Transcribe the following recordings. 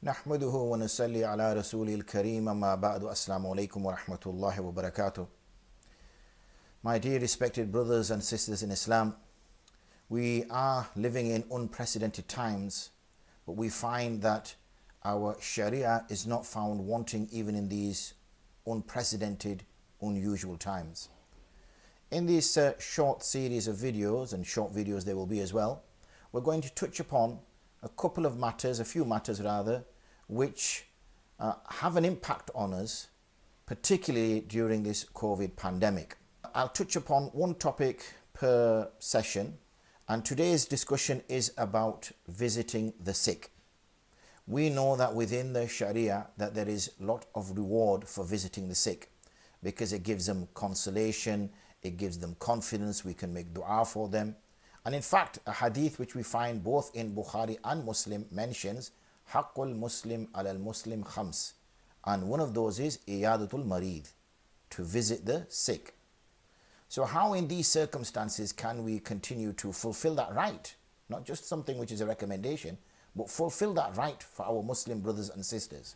نحمده ونصلي على رسول الكريم أما بعد السلام عليكم ورحمة الله وبركاته. My dear respected brothers and sisters in Islam, we are living in unprecedented times, but we find that our Sharia is not found wanting even in these unprecedented, unusual times. In this short series of videos, and short videos there will be as well, we're going to touch upon a few matters rather, which have an impact on us, particularly during this COVID pandemic. I'll touch upon one topic per session, and today's discussion is about visiting the sick. We know that within the Sharia that there is a lot of reward for visiting the sick, because it gives them consolation, it gives them confidence, we can make dua for them. And in fact, a hadith which we find both in Bukhari and Muslim mentions Haqqul Muslim alal Muslim khams, and one of those is Iyadatul Marid, to visit the sick. So how in these circumstances can we continue to fulfill that right? Not just something which is a recommendation, but fulfill that right for our Muslim brothers and sisters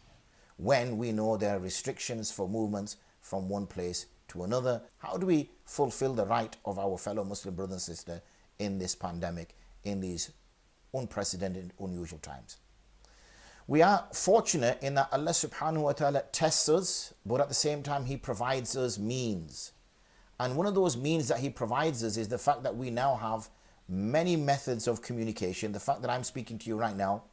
when we know there are restrictions for movements from one place to another. How do we fulfill the right of our fellow Muslim brother and sister in this pandemic, in these unprecedented, unusual times? We are fortunate in that Allah subhanahu wa ta'ala tests us, but at the same time He provides us means. And one of those means that He provides us is the fact that we now have many methods of communication. The fact that I'm speaking to you right now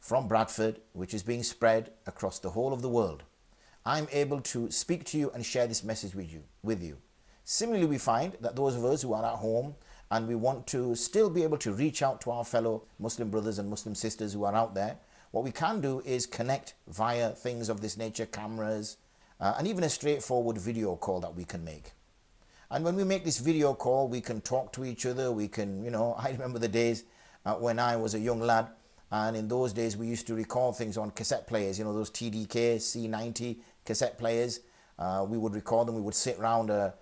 from Bradford, which is being spread across the whole of the world, I'm able to speak to you and share this message with you. Similarly, we find that those of us who are at home and we want to still be able to reach out to our fellow Muslim brothers and Muslim sisters who are out there, what we can do is connect via things of this nature, cameras, and even a straightforward video call that we can make. And when we make this video call, we can talk to each other. We can, I remember the days when I was a young lad, and in those days we used to record things on cassette players, those TDK C90 cassette players. We would record them. We would sit around a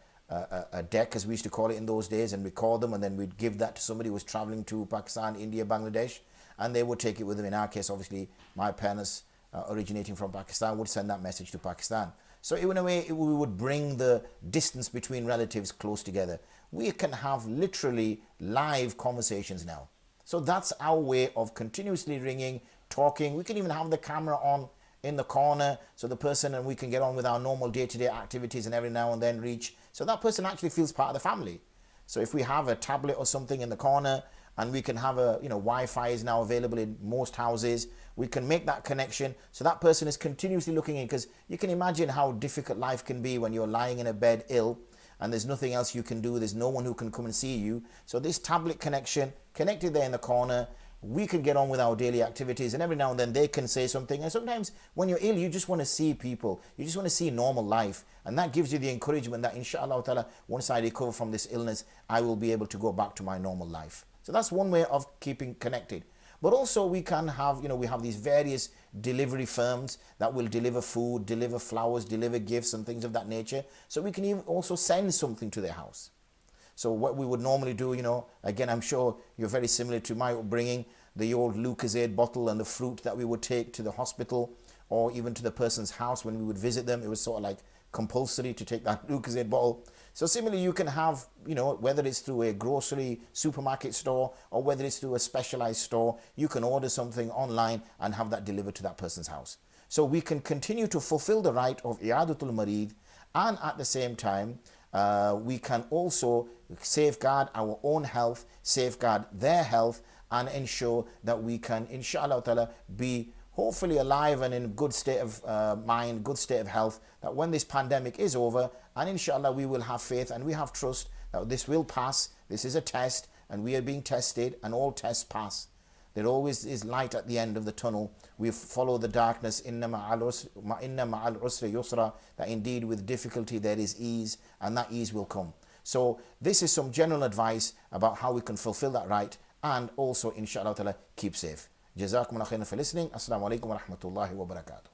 deck, as we used to call it in those days, and record them, and then we'd give that to somebody who was traveling to Pakistan, India, Bangladesh, and they would take it with them. In our case, obviously, my parents originating from Pakistan would send that message to Pakistan. So in a way, we would bring the distance between relatives close together. We can have literally live conversations now. So that's our way of continuously ringing, talking. We can even have the camera on in the corner, so the person and we can get on with our normal day-to-day activities and every now and then reach. So that person actually feels part of the family. So if we have a tablet or something in the corner, and we can have Wi-Fi is now available in most houses, we can make that connection so that person is continuously looking in, because you can imagine how difficult life can be when you're lying in a bed ill and there's nothing else you can do, there's no one who can come and see you. So this tablet connection, connected there in the corner, we can get on with our daily activities, and every now and then they can say something. And sometimes when you're ill, you just want to see people, you just want to see normal life, and that gives you the encouragement that inshallah ta'ala, once I recover from this illness, I will be able to go back to my normal life. So that's one way of keeping connected. But also we can have, we have these various delivery firms that will deliver food, deliver flowers, deliver gifts and things of that nature. So we can even also send something to their house. So what we would normally do, again, I'm sure you're very similar to my bringing the old Lucozade bottle and the fruit that we would take to the hospital or even to the person's house when we would visit them. It was sort of like compulsory to take that Lucozade bottle. So similarly, you can have, whether it's through a grocery supermarket store or whether it's through a specialized store, you can order something online and have that delivered to that person's house. So we can continue to fulfill the right of Iyadatul Marid, and at the same time, we can also safeguard our own health, safeguard their health, and ensure that we can, inshallah ta'ala, be hopefully alive and in a good state of mind, good state of health, that when this pandemic is over, and inshallah we will have faith and we have trust that this will pass. This is a test and we are being tested, and all tests pass. There always is light at the end of the tunnel. We follow the darkness, inna ma'al usri yusra, that indeed with difficulty there is ease, and that ease will come. So this is some general advice about how we can fulfill that right, and also inshallah ta'ala keep safe. Jazakumullah khairan for listening. Assalamu alaikum wa rahmatullahi wa barakatuh.